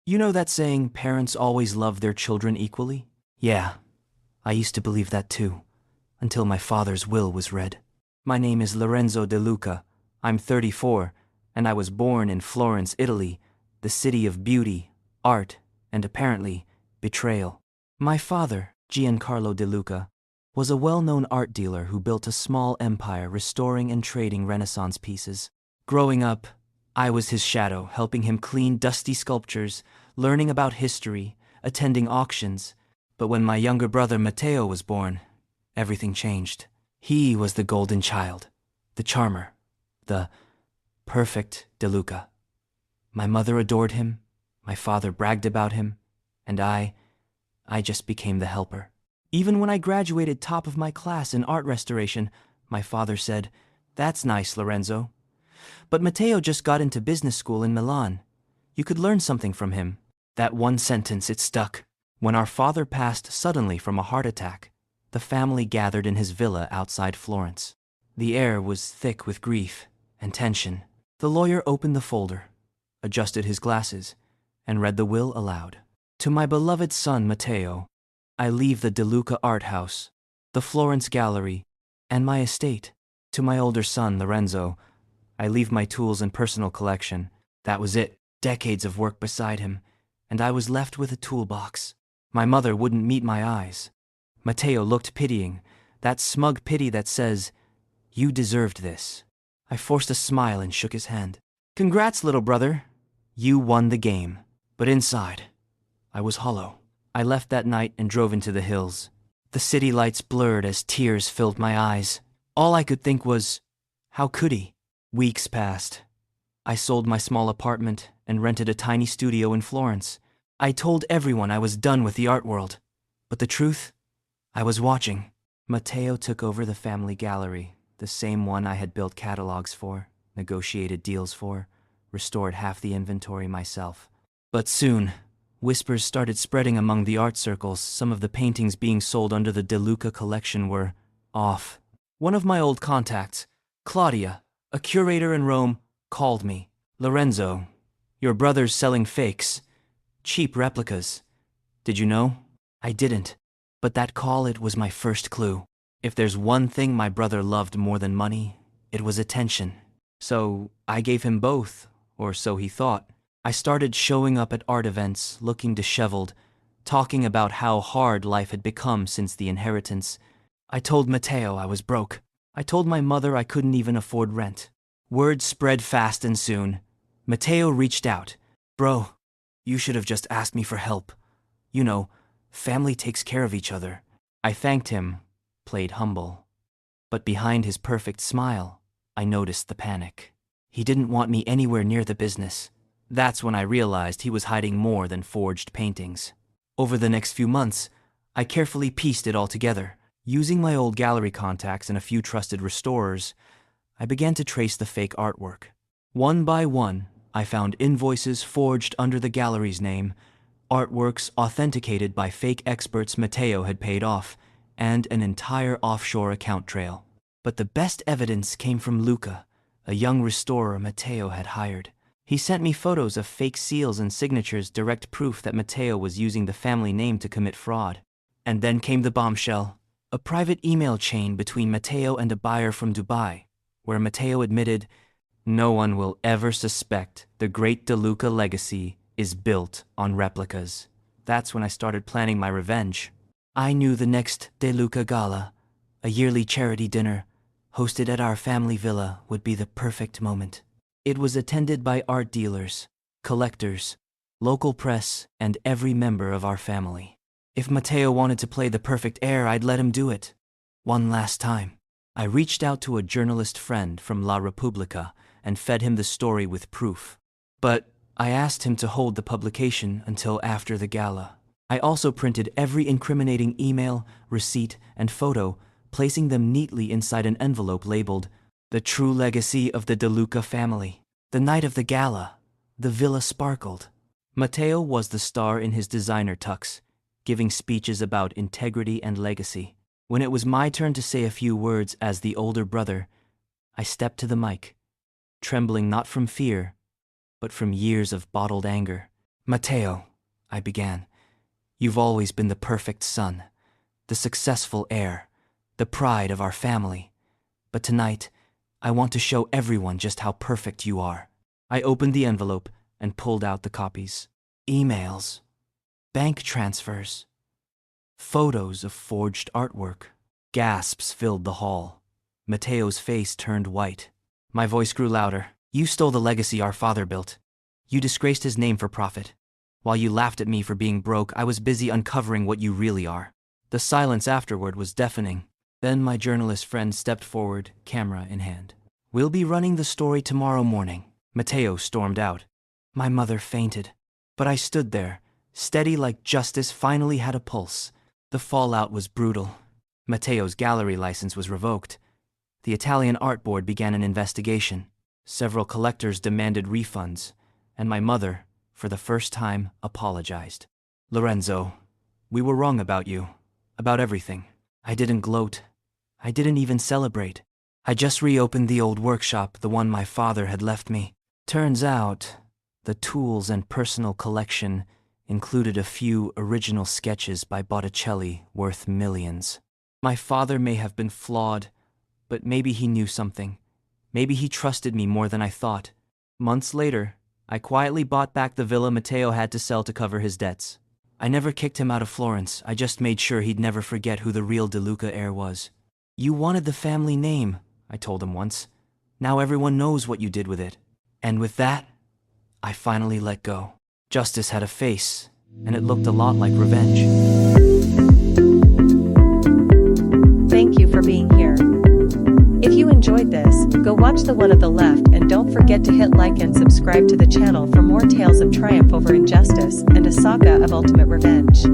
You know that saying, parents always love their children equally? Yeah, I used to believe that too, until my father's will was read. My name is Lorenzo De Luca. I'm 34, and I was born in Florence, Italy, the city of beauty, art, and apparently, betrayal. My father, Giancarlo De Luca, was a well-known art dealer who built a small empire restoring and trading Renaissance pieces. Growing up, I was his shadow, helping him clean dusty sculptures, learning about history, attending auctions. But when my younger brother Matteo was born, everything changed. He was the golden child, the charmer, the perfect De Luca. My mother adored him, my father bragged about him, and I just became the helper. Even when I graduated top of my class in art restoration, my father said, "That's nice, Lorenzo. But Matteo just got into business school in Milan. You could learn something from him." That one sentence, it stuck. When our father passed suddenly from a heart attack, the family gathered in his villa outside Florence. The air was thick with grief and tension. The lawyer opened the folder, adjusted his glasses, and read the will aloud. "To my beloved son Matteo, I leave the De Luca art house, the Florence gallery, and my estate. To my older son Lorenzo, I leave my tools and personal collection." That was it. Decades of work beside him, and I was left with a toolbox. My mother wouldn't meet my eyes. Matteo looked pitying, that smug pity that says, "You deserved this." I forced a smile and shook his hand. "Congrats, little brother. You won the game." But inside, I was hollow. I left that night and drove into the hills. The city lights blurred as tears filled my eyes. All I could think was, how could he? Weeks passed. I sold my small apartment and rented a tiny studio in Florence. I told everyone I was done with the art world. But the truth? I was watching. Matteo took over the family gallery, the same one I had built catalogs for, negotiated deals for, restored half the inventory myself. But soon, whispers started spreading among the art circles. Some of the paintings being sold under the De Luca collection were off. One of my old contacts, Claudia, a curator in Rome, called me. "Lorenzo, your brother's selling fakes. Cheap replicas. Did you know?" I didn't. But that call, it was my first clue. If there's one thing my brother loved more than money, it was attention. So I gave him both, or so he thought. I started showing up at art events, looking disheveled, talking about how hard life had become since the inheritance. I told Matteo I was broke. I told my mother I couldn't even afford rent. Word spread fast and soon. Matteo reached out. "Bro, you should have just asked me for help. You know, family takes care of each other." I thanked him, played humble. But behind his perfect smile, I noticed the panic. He didn't want me anywhere near the business. That's when I realized he was hiding more than forged paintings. Over the next few months, I carefully pieced it all together. Using my old gallery contacts and a few trusted restorers, I began to trace the fake artwork. One by one, I found invoices forged under the gallery's name, artworks authenticated by fake experts Matteo had paid off, and an entire offshore account trail. But the best evidence came from Luca, a young restorer Matteo had hired. He sent me photos of fake seals and signatures, direct proof that Matteo was using the family name to commit fraud. And then came the bombshell, a private email chain between Matteo and a buyer from Dubai, where Matteo admitted, "No one will ever suspect the great De Luca legacy is built on replicas." That's when I started planning my revenge. I knew the next De Luca Gala, a yearly charity dinner, hosted at our family villa, would be the perfect moment. It was attended by art dealers, collectors, local press, and every member of our family. If Matteo wanted to play the perfect heir, I'd let him do it. One last time. I reached out to a journalist friend from La Repubblica and fed him the story with proof. But I asked him to hold the publication until after the gala. I also printed every incriminating email, receipt, and photo, placing them neatly inside an envelope labeled, "The True Legacy of the De Luca Family." The night of the gala, the villa sparkled. Matteo was the star in his designer tux, giving speeches about integrity and legacy. When it was my turn to say a few words as the older brother, I stepped to the mic, trembling not from fear, but from years of bottled anger. Matteo, I began, you've always been the perfect son, the successful heir, the pride of our family. But tonight, I want to show everyone just how perfect you are. I opened the envelope and pulled out the copies. Emails, bank transfers, photos of forged artwork. Gasps filled the hall. Matteo's face turned white. My voice grew louder. You stole the legacy our father built. You disgraced his name for profit. While you laughed at me for being broke, I was busy uncovering what you really are. The silence afterward was deafening. Then my journalist friend stepped forward, camera in hand. We'll be running the story tomorrow morning. Matteo stormed out. My mother fainted. But I stood there, steady like justice finally had a pulse. The fallout was brutal. Matteo's gallery license was revoked. The Italian art board began an investigation. Several collectors demanded refunds, and my mother, for the first time, apologized. Lorenzo, we were wrong about you, about everything. I didn't gloat. I didn't even celebrate. I just reopened the old workshop, the one my father had left me. Turns out, the tools and personal collection included a few original sketches by Botticelli worth millions. My father may have been flawed, but maybe he knew something. Maybe he trusted me more than I thought. Months later, I quietly bought back the villa Matteo had to sell to cover his debts. I never kicked him out of Florence. I just made sure he'd never forget who the real De Luca heir was. You wanted the family name, I told him once. Now everyone knows what you did with it. And with that, I finally let go. Justice had a face, and it looked a lot like revenge. Thank you for being here. If you enjoyed this, go watch the one on the left and don't forget to hit like and subscribe to the channel for more tales of triumph over injustice and a saga of ultimate revenge.